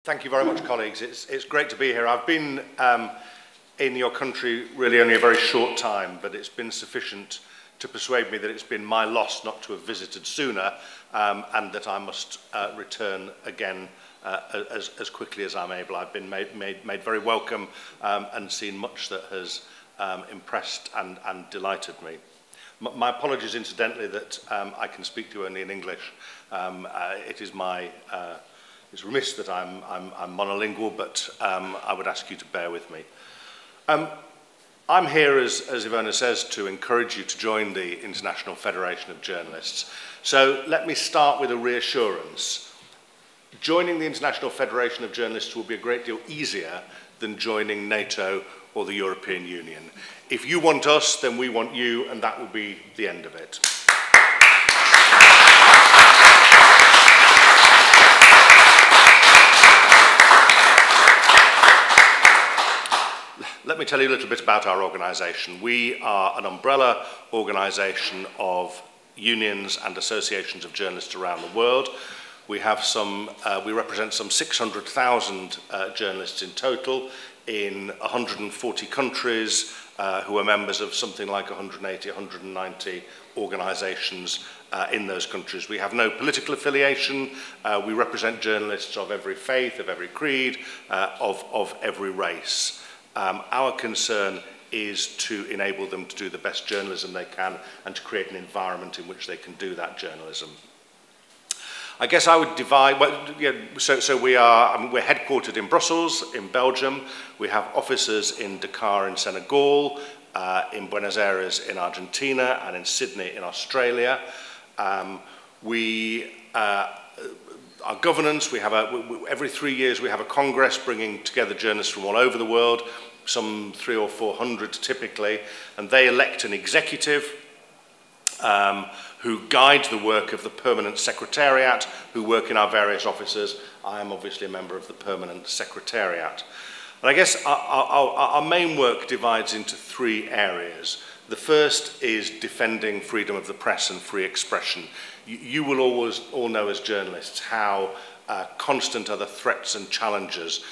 Thank you very much, colleagues. It's great to be here. I've been in your country really only a very short time, but it's been sufficient to persuade me that it's been my loss not to have visited sooner, and that I must return again as quickly as I'm able. I've been made very welcome and seen much that has impressed and delighted me. My apologies, incidentally, that I can speak to you only in English. It's remiss that I'm monolingual, but I would ask you to bear with me. I'm here, as Ivona says, to encourage you to join the International Federation of Journalists. So let me start with a reassurance. Joining the International Federation of Journalists will be a great deal easier than joining NATO or the European Union. If you want us, then we want you, and that will be the end of it. Let me tell you a little bit about our organisation. We are an umbrella organisation of unions and associations of journalists around the world. We represent some 600,000 journalists in total in 140 countries who are members of something like 180, 190 organisations in those countries. We have no political affiliation. We represent journalists of every faith, of every creed, of every race. Our concern is to enable them to do the best journalism they can and to create an environment in which they can do that journalism. I guess I would divide, we're headquartered in Brussels, in Belgium. We have offices in Dakar in Senegal, in Buenos Aires in Argentina, and in Sydney in Australia. Our governance, every 3 years we have a congress bringing together journalists from all over the world, some 300 or 400 typically, and they elect an executive who guides the work of the permanent secretariat, who work in our various offices. I am obviously a member of the permanent secretariat. And I guess our main work divides into three areas. The first is defending freedom of the press and free expression. You will always all know as journalists how constant are the threats and challenges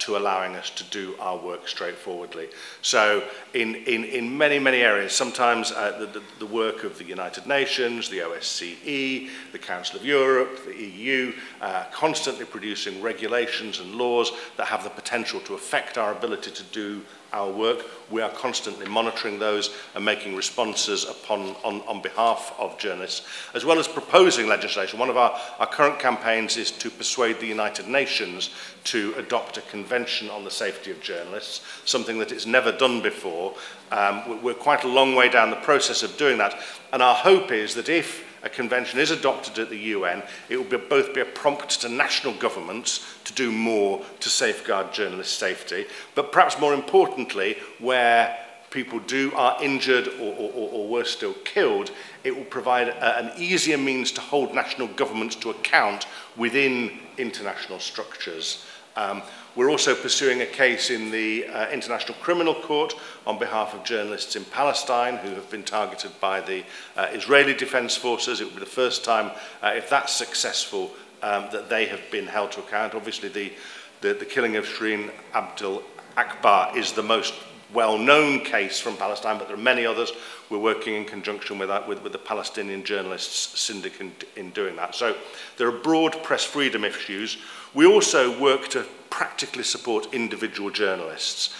to allowing us to do our work straightforwardly. So in many, many areas, sometimes the work of the United Nations, the OSCE, the Council of Europe, the EU, constantly producing regulations and laws that have the potential to affect our ability to do our work. We are constantly monitoring those and making responses on behalf of journalists, as well as proposing legislation. One of our current campaigns is to persuade the United Nations to adopt a convention on the safety of journalists, something that it's never done before. We're quite a long way down the process of doing that, and our hope is that if a convention is adopted at the UN, it will both be a prompt to national governments to do more to safeguard journalist safety, but perhaps more importantly, where people are injured or worse still, killed, it will provide an easier means to hold national governments to account within international structures. We're also pursuing a case in the International Criminal Court on behalf of journalists in Palestine who have been targeted by the Israeli Defense Forces. It will be the first time, if that's successful, that they have been held to account. Obviously, the killing of Shireen Abdul Akbar is the most well-known case from Palestine, but there are many others. We're working in conjunction with the Palestinian Journalists Syndicate in doing that. So there are broad press freedom issues. We also work to practically support individual journalists.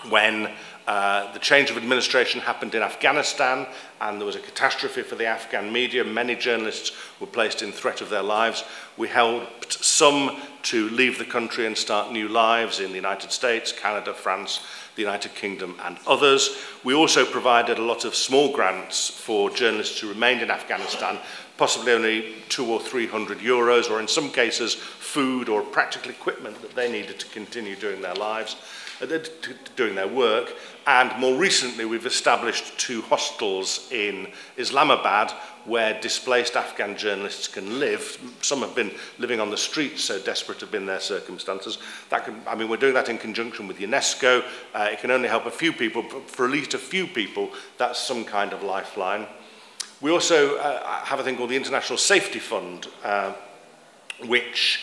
When the change of administration happened in Afghanistan and there was a catastrophe for the Afghan media, many journalists were placed in threat of their lives. We helped some to leave the country and start new lives in the United States, Canada, France, the United Kingdom and others. We also provided a lot of small grants for journalists who remained in Afghanistan, possibly only 200 or 300 euros, or in some cases food or practical equipment that they needed to continue doing their lives, doing their work. And more recently we've established 2 hostels in Islamabad where displaced Afghan journalists can live. Some have been living on the streets, so desperate have been their circumstances. We're doing that in conjunction with UNESCO. It can only help a few people, but for at least a few people, that's some kind of lifeline. We also have a thing called the International Safety Fund, which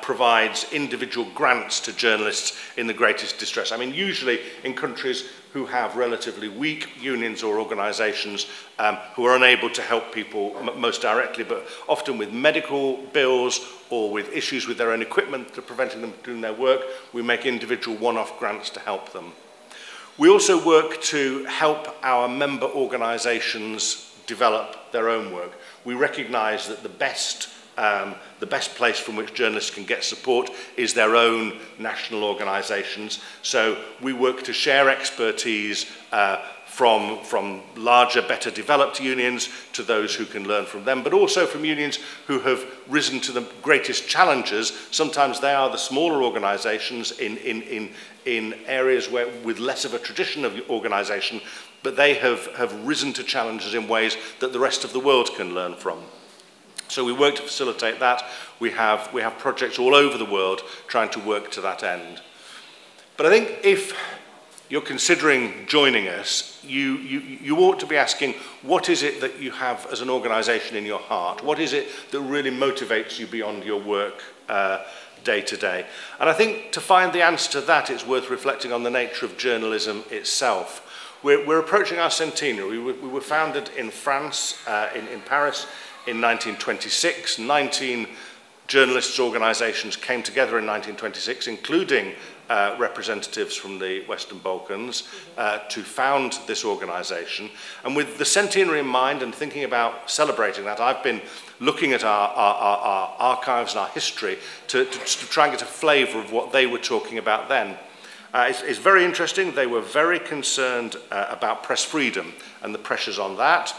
provides individual grants to journalists in the greatest distress. I mean, usually in countries who have relatively weak unions or organisations who are unable to help people most directly, but often with medical bills or with issues with their own equipment that are preventing them from doing their work, we make individual one-off grants to help them. We also work to help our member organisations develop their own work. We recognise that the best place from which journalists can get support is their own national organisations. So we work to share expertise from larger, better developed unions to those who can learn from them, but also from unions who have risen to the greatest challenges. Sometimes they are the smaller organisations in areas where, with less of a tradition of organisation, but they have risen to challenges in ways that the rest of the world can learn from. So we work to facilitate that. We have projects all over the world trying to work to that end. But I think if you're considering joining us, you ought to be asking, what is it that you have as an organisation in your heart? What is it that really motivates you beyond your work day to day? And I think to find the answer to that, it's worth reflecting on the nature of journalism itself. We're approaching our centenary. We were founded in France, in Paris, in 1926. 19 journalists' organisations came together in 1926, including representatives from the Western Balkans, to found this organisation. And with the centenary in mind and thinking about celebrating that, I've been looking at our archives and our history to try and get a flavour of what they were talking about then. It's very interesting. They were very concerned about press freedom and the pressures on that.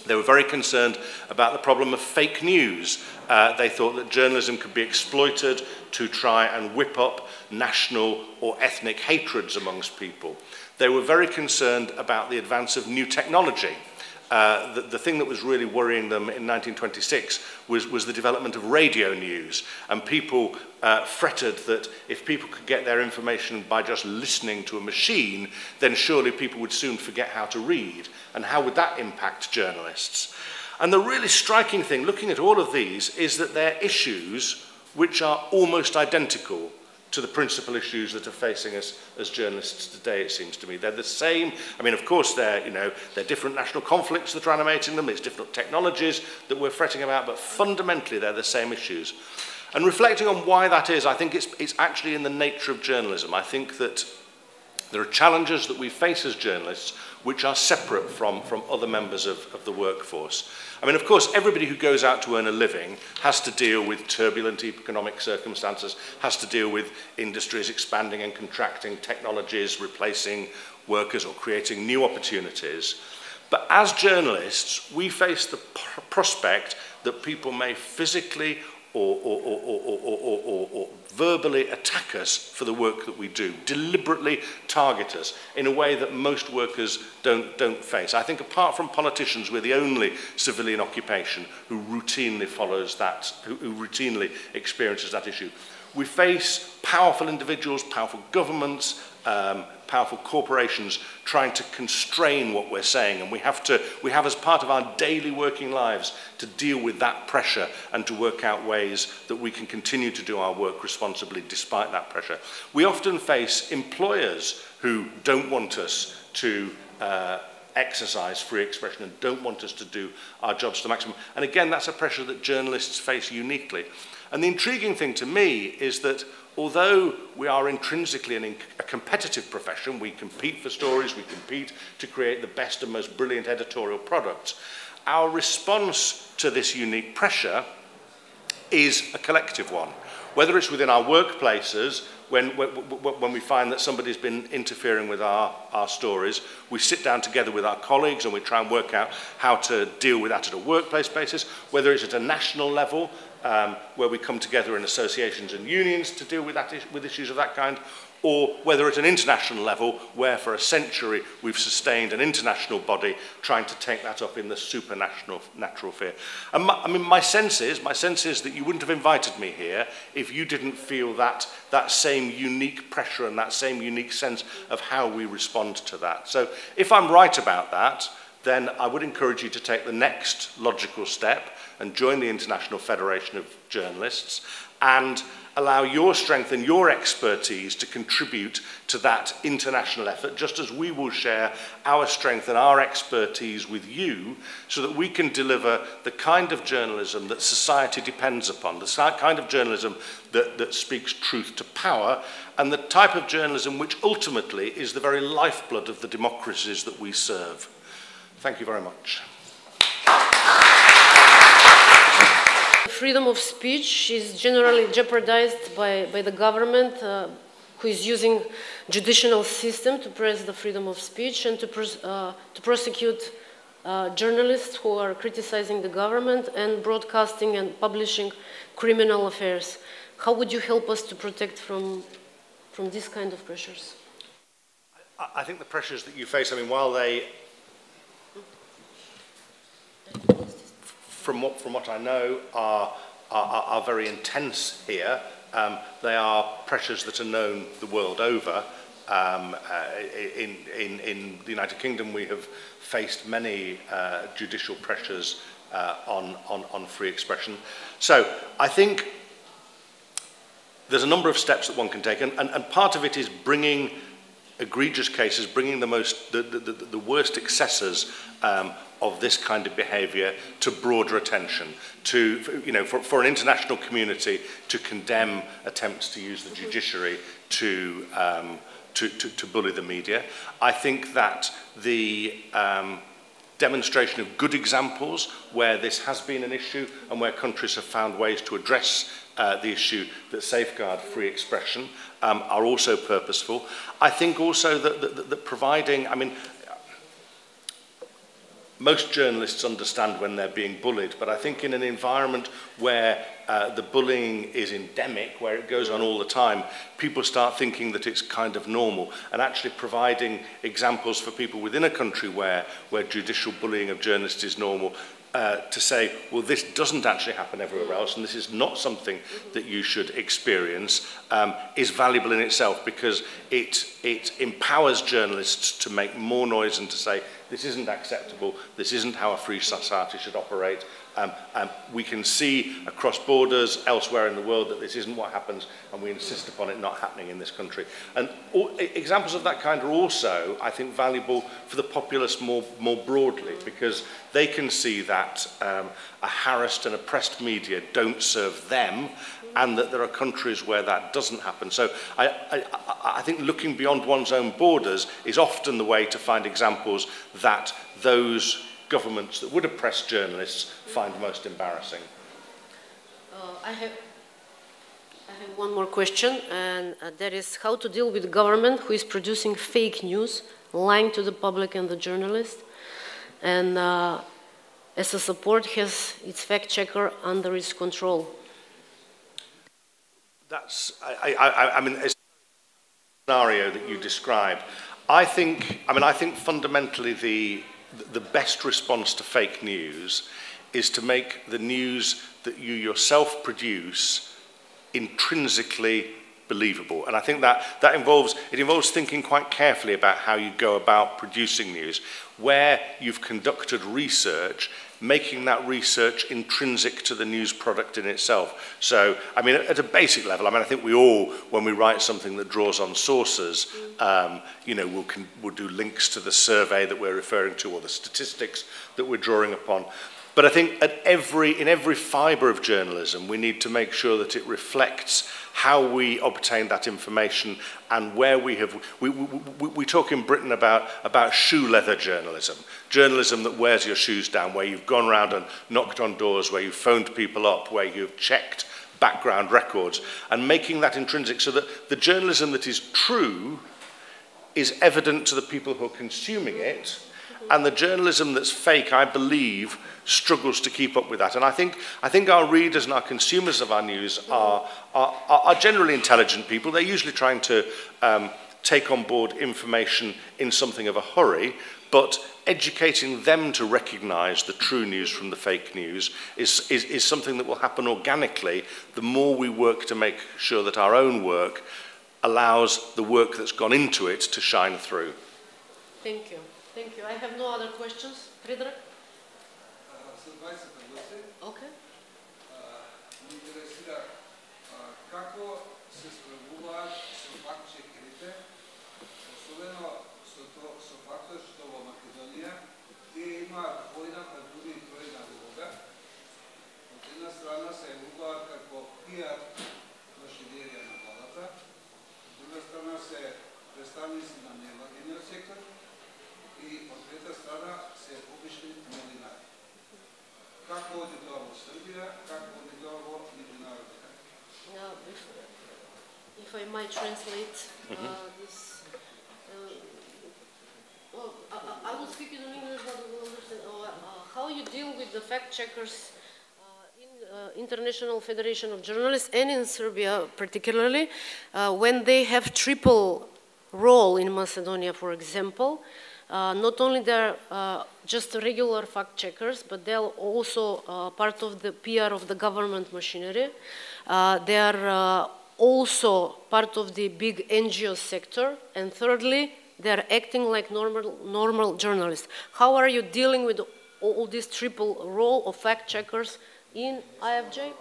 They were very concerned about the problem of fake news. They thought that journalism could be exploited to try and whip up national or ethnic hatreds amongst people. They were very concerned about the advance of new technology. The thing that was really worrying them in 1926 was the development of radio news, and people fretted that if people could get their information by just listening to a machine, then surely people would soon forget how to read, and how would that impact journalists? And the really striking thing, looking at all of these, is that they're issues which are almost identical to the principal issues that are facing us as journalists today, it seems to me. They're the same. I mean, of course, they're different national conflicts that are animating them. It's different technologies that we're fretting about, but fundamentally, they're the same issues. And reflecting on why that is, I think it's actually in the nature of journalism. I think that there are challenges that we face as journalists which are separate from other members of the workforce. I mean, of course, everybody who goes out to earn a living has to deal with turbulent economic circumstances, has to deal with industries expanding and contracting, technologies replacing workers or creating new opportunities. But as journalists, we face the prospect that people may physically or verbally attack us for the work that we do, deliberately target us in a way that most workers don't face. I think apart from politicians, we're the only civilian occupation who routinely follows that, who routinely experiences that issue. We face powerful individuals, powerful governments, powerful corporations trying to constrain what we're saying, and we have as part of our daily working lives to deal with that pressure and to work out ways that we can continue to do our work responsibly despite that pressure. We often face employers who don't want us to exercise free expression and don't want us to do our jobs to the maximum. And again, that's a pressure that journalists face uniquely. And the intriguing thing to me is that although we are intrinsically a competitive profession, we compete for stories, we compete to create the best and most brilliant editorial products, our response to this unique pressure is a collective one. Whether it's within our workplaces, when we find that somebody's been interfering with our stories, we sit down together with our colleagues and we try and work out how to deal with that at a workplace basis, whether it's at a national level, where we come together in associations and unions to deal with issues of that kind, or whether at an international level, where for a century we've sustained an international body trying to take that up in the supernatural sphere. And my sense is that you wouldn't have invited me here if you didn't feel that same unique pressure and that same unique sense of how we respond to that. So if I'm right about that, then I would encourage you to take the next logical step and join the International Federation of Journalists and allow your strength and your expertise to contribute to that international effort, just as we will share our strength and our expertise with you, so that we can deliver the kind of journalism that society depends upon, the kind of journalism that speaks truth to power, and the type of journalism which ultimately is the very lifeblood of the democracies that we serve. Thank you very much. Freedom of speech is generally jeopardized by the government, who is using judicial system to press the freedom of speech and to prosecute journalists who are criticizing the government and broadcasting and publishing criminal affairs. How would you help us to protect from these kind of pressures? I think the pressures that you face, I mean, while they, from what I know, are very intense here, they are pressures that are known the world over. In the United Kingdom, we have faced many judicial pressures on free expression. So I think there's a number of steps that one can take, and part of it is bringing egregious cases, bringing the worst excesses of this kind of behaviour to broader attention, to, for an international community to condemn attempts to use the judiciary to bully the media. I think that the demonstration of good examples where this has been an issue and where countries have found ways to address the issue that safeguard free expression are also purposeful. I think also that providing, I mean, most journalists understand when they're being bullied, but I think in an environment where the bullying is endemic, where it goes on all the time, people start thinking that it's kind of normal, and actually providing examples for people within a country where judicial bullying of journalists is normal, to say, well, this doesn't actually happen everywhere else, and this is not something that you should experience, is valuable in itself, because it empowers journalists to make more noise and to say, this isn't acceptable, this isn't how a free society should operate. We can see across borders elsewhere in the world that this isn't what happens, and we insist upon it not happening in this country. And examples of that kind are also, I think, valuable for the populace more broadly, because they can see that a harassed and oppressed media don't serve them, and that there are countries where that doesn't happen. So I think looking beyond one's own borders is often the way to find examples that those governments that would oppress journalists find most embarrassing. I have one more question, and that is how to deal with the government who is producing fake news, lying to the public and the journalists, and as a support has its fact checker under its control. That's, I mean, a scenario that you describe. I think fundamentally the best response to fake news is to make the news that you yourself produce intrinsically believable. And I think that involves thinking quite carefully about how you go about producing news, where you've conducted research, making that research intrinsic to the news product in itself. So, I mean, at a basic level, I mean, I think we all, when we write something that draws on sources, we'll do links to the survey that we're referring to or the statistics that we're drawing upon. But I think in every fibre of journalism, we need to make sure that it reflects how we obtain that information and where we talk in Britain about shoe leather journalism. Journalism that wears your shoes down, where you've gone around and knocked on doors, where you've phoned people up, where you've checked background records, and making that intrinsic so that the journalism that is true is evident to the people who are consuming it, and the journalism that's fake, I believe, struggles to keep up with that. And I think our readers and our consumers of our news are generally intelligent people. They're usually trying to take on board information in something of a hurry, but educating them to recognise the true news from the fake news is something that will happen organically the more we work to make sure that our own work allows the work that's gone into it to shine through. Thank you. Thank you. I have no other questions. Predrag? Okay. Ме интересира како се справуваат со факт-чекерите, особено со фактот што во Македонија тие имаат двојна, па дури и тројна улога. Од една страна се јавуваат како пиар машинерија на владата, од друга страна се представници на невладиниот сектор и од трета страна се обични новинари. Како оди тоа во Србија, како оди тоа во меѓународни? If I might translate this, I will speak it in English, but you will understand. How you deal with the fact checkers in International Federation of Journalists and in Serbia particularly, when they have triple role in Macedonia, for example. Not only they're just regular fact checkers, but they're also part of the PR of the government machinery. They are also part of the big NGO sector. And thirdly, they're acting like normal journalists. How are you dealing with all this triple role of fact checkers in IFJ?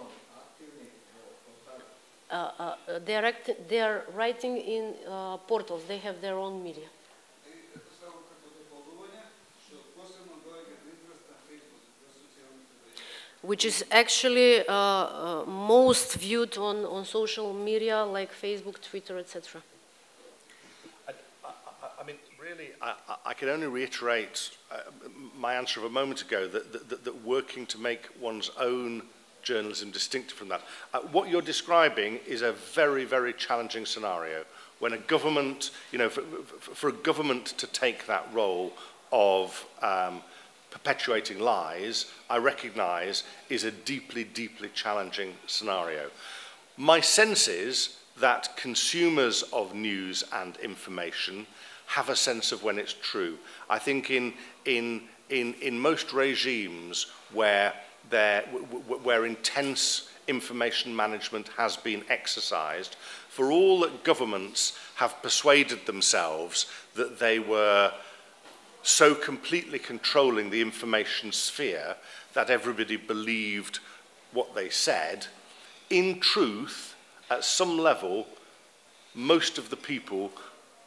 They are writing in portals. They have their own media. Which is actually most viewed on social media like Facebook, Twitter, etc. I mean, really, I can only reiterate my answer of a moment ago that working to make one's own journalism distinctive from that. What you're describing is a very, very challenging scenario when a government, you know, for a government to take that role of perpetuating lies, I recognise is a deeply, deeply challenging scenario. My sense is that consumers of news and information have a sense of when it's true. I think in most regimes where intense information management has been exercised, for all that governments have persuaded themselves that they were so completely controlling the information sphere that everybody believed what they said, in truth, at some level, most of the people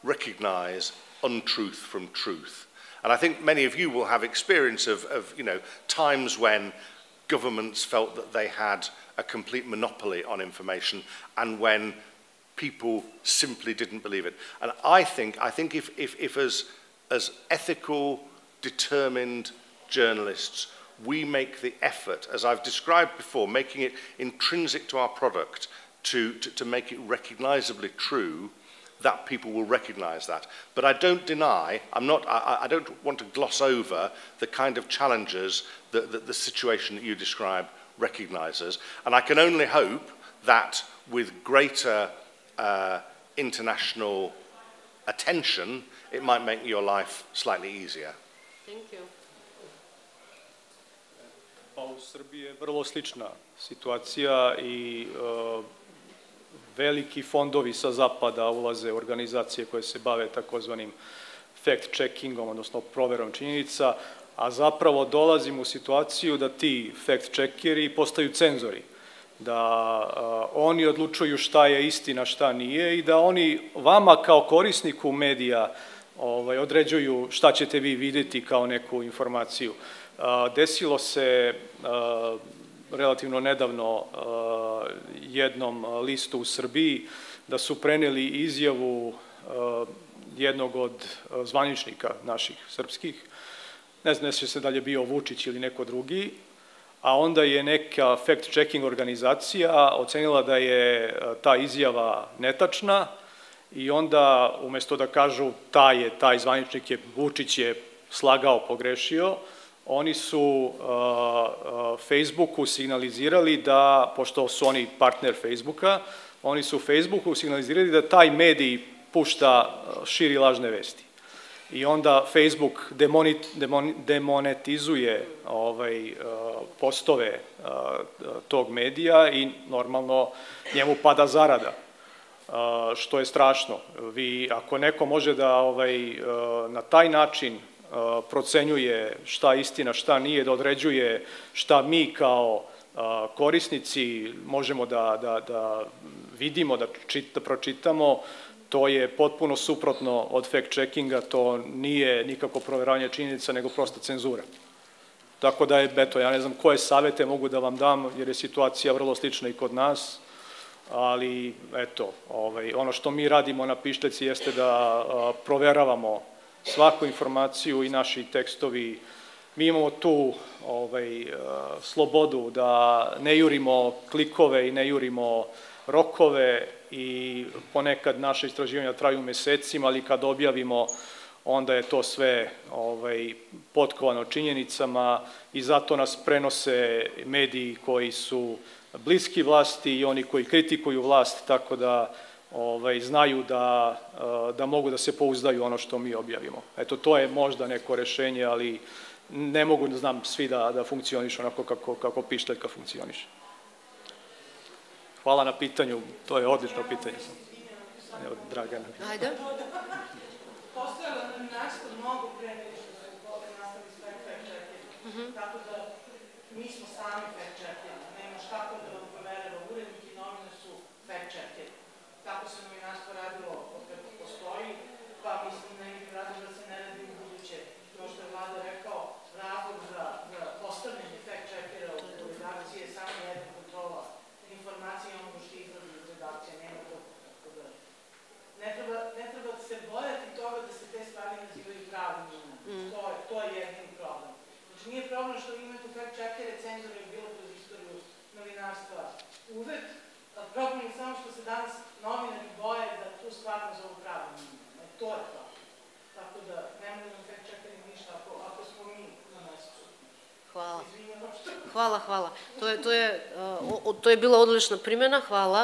recognize untruth from truth. And I think many of you will have experience of you know, times when governments felt that they had a complete monopoly on information and when people simply didn't believe it. And I think if as ethical, determined journalists, we make the effort, as I've described before, making it intrinsic to our product to make it recognizably true, that people will recognize that. But I don't deny, I don't want to gloss over the kind of challenges that the situation that you describe recognizes. And I can only hope that with greater international attention, it might make your life slightly easier. Thank you. U Srbiji je vrlo slična situacija i veliki fondovi sa zapada ulaze u organizacije koje se bave takozvanim fact-checkingom, odnosno proverom činjenica, a zapravo dolazimo u situaciju da ti fact-checkeri postaju cenzori, da oni odlučuju šta je istina, šta nije i da oni vama kao korisniku medija određuju šta ćete vi vidjeti kao neku informaciju. Desilo se relativno nedavno jednom listu u Srbiji da su preneli izjavu jednog od zvaničnika naših srpskih, ne znam se da li je bio Vučić ili neko drugi, a onda je neka fact-checking organizacija ocenila da je ta izjava netačna i onda umjesto da kažu taj zvaničnik je, Vučić je slagao, pogrešio, oni su Facebooku signalizirali da, pošto su oni partner Facebooka, oni su Facebooku signalizirali da taj medij pušta, širi lažne vesti. I onda Facebook demonetizuje postove tog medija i normalno njemu pada zarada, što je strašno. Ako neko može da na taj način procenjuje šta je istina, šta nije, da određuje šta mi kao korisnici možemo da vidimo, da pročitamo, to je potpuno suprotno od fact-checkinga, to nije nikako proveravanje činjenica, nego prosta cenzura. Tako da je, eto, ja ne znam koje savete mogu da vam dam, jer je situacija vrlo slična i kod nas, ali, eto, ono što mi radimo na Pišteci jeste da proveravamo svaku informaciju i naši tekstovi. Mi imamo tu slobodu da ne jurimo klikove i ne jurimo rokove i ponekad naše istraživanja traju mesecima, ali kad objavimo onda je to sve potkovano činjenicama i zato nas prenose mediji koji su bliski vlasti i oni koji kritikuju vlast, tako da znaju da mogu da se pouzdaju ono što mi objavimo. Eto, to je možda neko rešenje, ali ne mogu, znam, svi da funkcionišu onako kako Pišteljka funkcioniše. Hvala na pitanju, to je odlično pitanje. Evo, Dragana. Ajde. Postojalo nam novinarstvo mnogo pre nego što su nastali fact-checkeri. Tako da mi smo sami fact-checkeri. Nemaš kako da vam proverava urednik i novine su fact-checkeri. Tako se novinarstvo radilo od kako postoji, pa mislim da je razlog da se ne radi u buduće. To što je Vlada rekao, razlog za postavljanje fact-checkera u redakciji je samo jedna kontrola informacije i ono što izlazi iz redakcije. Nema to. Ne treba se bojati toga da se te stvari nazivaju pravim imenom. To je jedini problem. Znači, nije problem što vi imate fact-checkere, cenzore je bilo kroz istoriju novinarstva uvek, a problem je samo što se danas novinari boje da tu stvar nazovu pravim imenom. To je to. Tako da, nemoj da nam fact-checkeri ništa ako smo mi na mesecu. Hvala. To je bila odlična primjena, hvala.